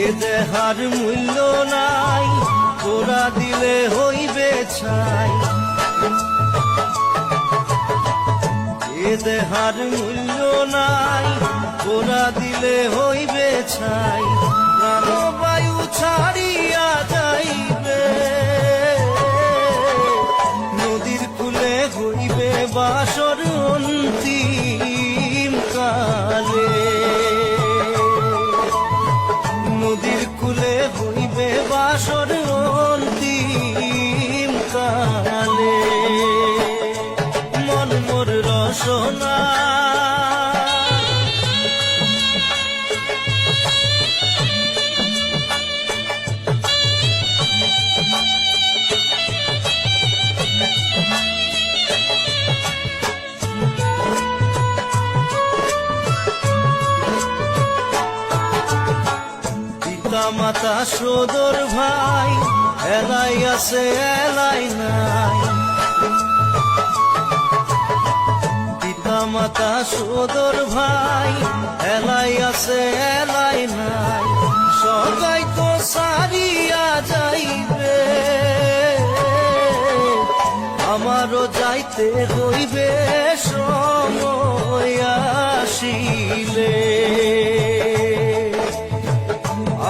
এ দেহার মূল্য নাই, তোরা দিলে হইবে ছাই। এ দেহার মূল্য নাই, তোরা দিলে হইবে ছাই। প্রাণবায়ু ছাড়িয়া যাইবে, নদীর কূলে হইবে বাসর অন্তিম কালে। নদীর কূলে হইবে বাসর অন্তিম কালে। মন মোর রসনা মাতা সদর ভাই, এলাই আছে এলাই নাই। পিতা মাতা সদর ভাই, এলাই আছে এলাই নাই। সবাই তো সারিয়া যাইবে, আমারও যাইতে হইবে সময় আসিলে।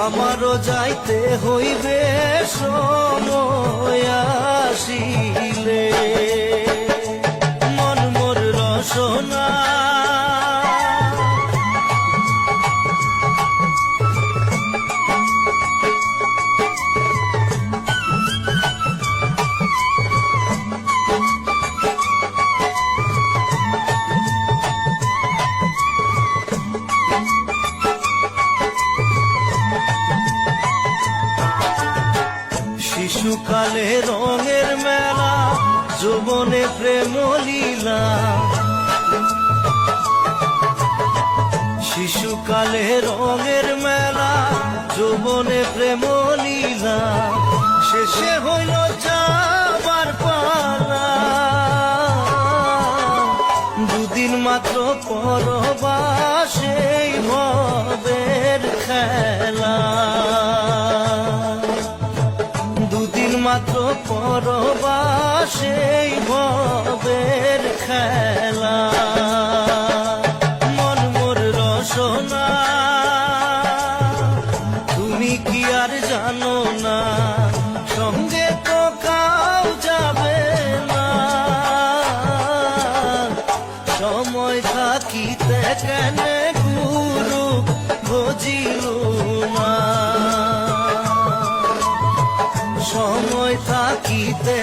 আমারও যাইতে হইবে সময় আসিলে। মন মোর রসনা শিশুকালে রঙের মেলা, যৌবনে প্রেম লীলা। শিশুকালে রঙের মেলা, যৌবনে প্রেম লীলা। শেষে হইল যাবার পালা, দুদিন মাত্র পরবাসেই ভবের খেলা। মাত্র পরবাসেই ভবের খেলা। মন মোর রসনা তুমি কি আর জানো না, সঙ্গে তো কাউ যাবে না। সময় থাকিতে কেন গুরু ভজিল না, সময় থাকিতে